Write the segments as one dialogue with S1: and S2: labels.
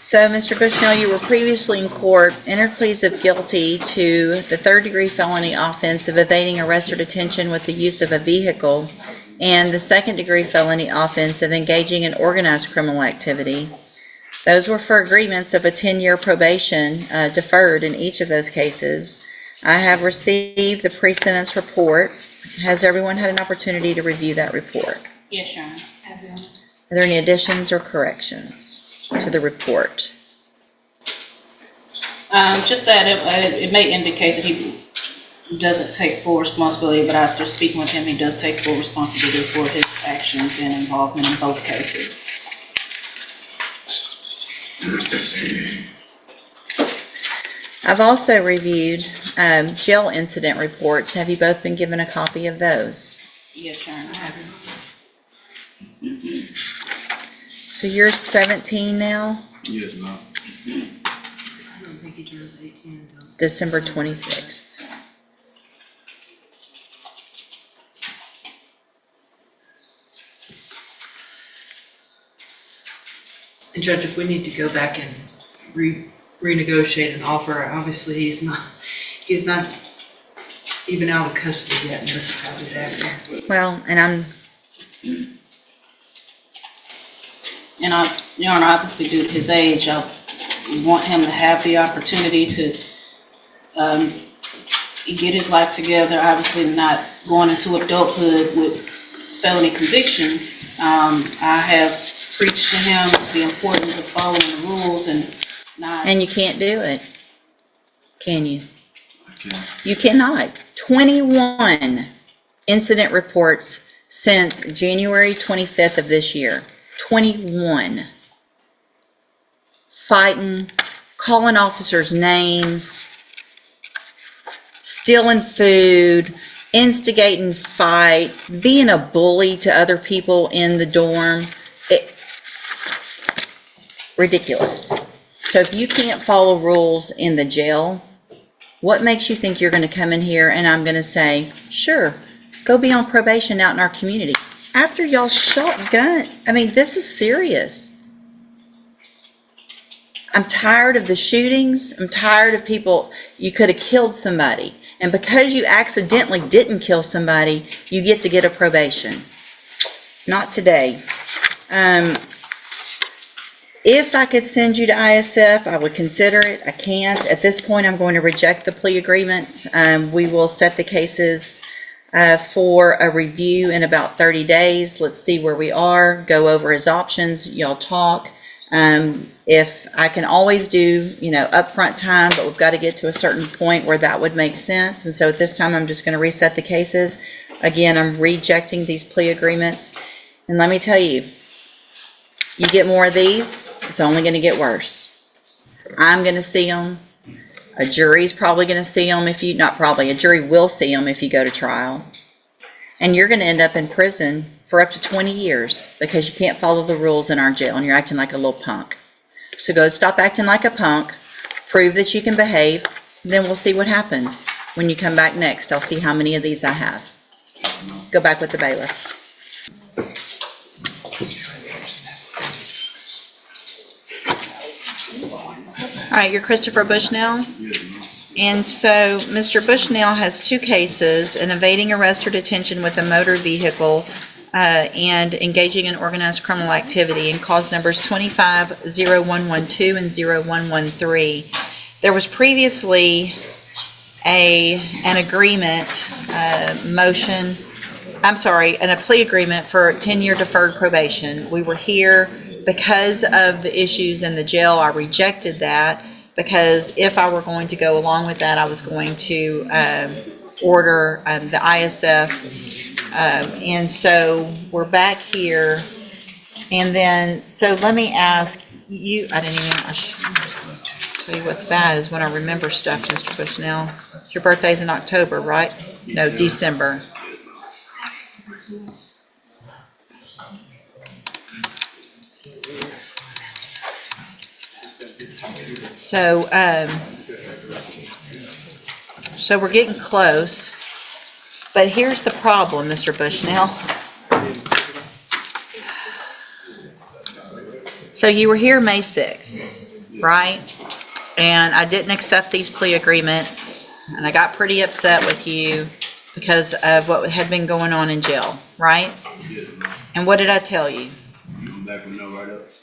S1: So, Mr. Bushnell, you were previously in court, entered pleas of guilty to the third-degree felony offense of evading arrest or detention with the use of a vehicle, and the second-degree felony offense of engaging in organized criminal activity. Those were for agreements of a 10-year probation deferred in each of those cases. I have received the pre-sentence report. Has everyone had an opportunity to review that report?
S2: Yes, Your Honor.
S1: Are there any additions or corrections to the report?
S2: Just that it may indicate that he doesn't take full responsibility, but after speaking with him, he does take full responsibility for his actions and involvement in both cases.
S1: I've also reviewed jail incident reports. Have you both been given a copy of those?
S2: Yes, Your Honor. I have.
S1: So you're 17 now?
S3: Yes, ma'am.
S4: I don't think he turns 18 until
S1: December 26th.
S4: And Judge, if we need to go back and renegotiate an offer, obviously he's not even out of custody yet, and this is how he's acting.
S1: Well, and
S2: Your Honor, obviously due to his age, I want him to have the opportunity to get his life together, obviously not going into adulthood with felony convictions. I have preached to him the importance of following the rules and not...
S1: you can't do it, can you?
S3: Okay.
S1: You cannot. 21 incident reports since January 25th of this year. 21. Fighting, calling officers names, stealing food, instigating fights, being a bully to other people in the dorm. Ridiculous. So if you can't follow rules in the jail, what makes you think you're going to come in here and I'm going to say, sure, go be on probation out in our community? After y'all shotgun, I mean, this is serious. I'm tired of the shootings. I'm tired of people, you could have killed somebody. And because you accidentally didn't kill somebody, you get to get a probation. Not today. If I could send you to ISF, I would consider it. I can't. At this point, I'm going to reject the plea agreements. We will set the cases for a review in about 30 days. Let's see where we are, go over his options, y'all talk. If I can always do, upfront time, but we've got to get to a certain point where that would make sense. And so at this time, I'm just going to reset the cases. Again, I'm rejecting these plea agreements. And let me tell you, you get more of these, it's only going to get worse. I'm going to see them. A jury's probably going to see them if you, not probably, a jury will see them if you go to trial. And you're going to end up in prison for up to 20 years because you can't follow the rules in our jail and you're acting like a little punk. So go stop acting like a punk, prove that you can behave, then we'll see what happens. When you come back next, I'll see how many of these I have. Go back with the bailiff. All right, you're Christopher Bushnell?
S3: Yes, ma'am.
S1: And so Mr. Bushnell has two cases, an evading arrest or detention with a motor vehicle and engaging in organized criminal activity, and cause numbers 25-0112 and 0113. There was previously an agreement motion, and a plea agreement for 10-year deferred probation. We were here because of the issues in the jail. I rejected that because if I were going to go along with that, I was going to order the ISF. And so we're back here. And then, so let me ask you, I should tell you what's bad is when I remember stuff, Mr. Bushnell. Your birthday's in October, right? No, December. So we're getting close, but here's the problem, Mr. Bushnell. So you were here May 6th. right? And I didn't accept these plea agreements, and I got pretty upset with you because of what had been going on in jail, right?
S3: Yeah,
S1: And what did I tell you?
S3: you come back with no write-ups?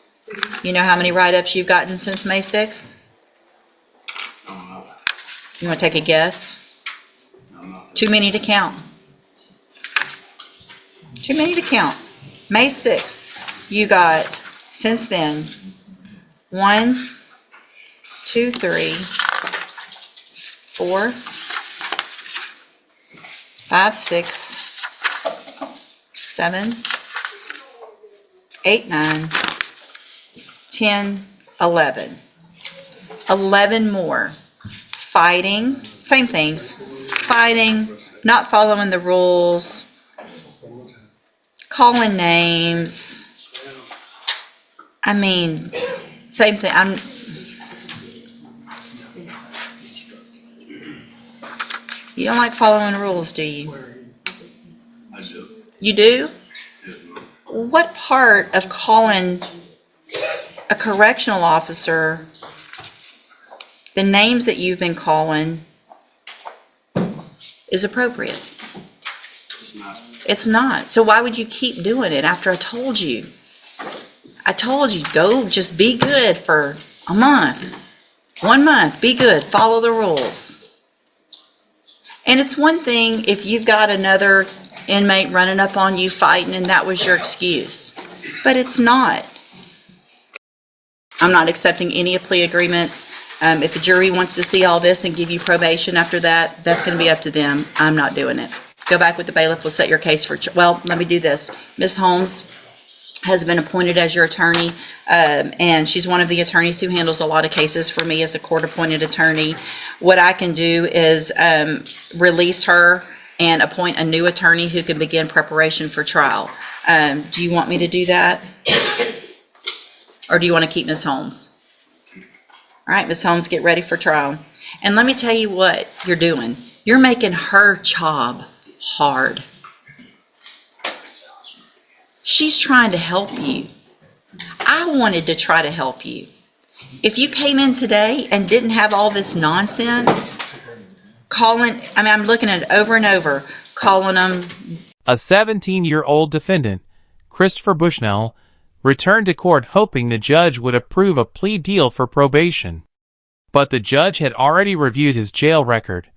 S1: You know how many write-ups you've gotten since May 6th?
S3: I don't know.
S1: You want to take a guess?
S3: I'm not.
S1: Too many to count. Too many to count. May 6th, you got, since then, 1, 2, 3, 4, 5, 6, 7, 8, 9, 10, 11. 11 more. Fighting, same things. Fighting, not following the rules, calling names. I mean, same thing. You don't like following rules, do you?
S3: I do.
S1: You do?
S3: Yes, ma'am.
S1: What part of calling a correctional officer the names that you've been calling is appropriate?
S3: It's not.
S1: It's not. So why would you keep doing it after I told you? I told you, go just be good for a month. 1 month, be good, follow the rules. And it's one thing if you've got another inmate running up on you fighting and that was your excuse. But it's not. I'm not accepting any plea agreements. If the jury wants to see all this and give you probation after that, that's going to be up to them. I'm not doing it. Go back with the bailiff. We'll set your case for, well, let me do this. Ms. Holmes has been appointed as your attorney, and she's one of the attorneys who handles a lot of cases for me as a court-appointed attorney. What I can do is release her and appoint a new attorney who can begin preparation for trial. Do you want me to do that? Or do you want to keep Ms. Holmes? All right, Ms. Holmes, get ready for trial. And let me tell you what you're doing. You're making her job hard. She's trying to help you. I wanted to try to help you. If you came in today and didn't have all this nonsense, I'm looking at it over and over, calling them.
S5: A 17-year-old defendant, Christopher Bushnell, returned to court hoping the judge would approve a plea deal for probation. But the judge had already reviewed his jail record,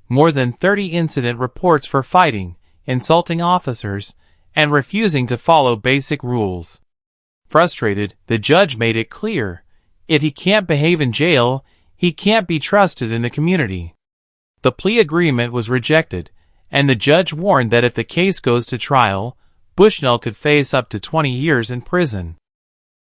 S5: more than 30 incident reports for fighting, insulting officers, and refusing to follow basic rules. Frustrated, the judge made it clear, if he can't behave in jail, he can't be trusted in the community. The plea agreement was rejected, and the judge warned that if the case goes to trial, Bushnell could face up to 20 years in prison.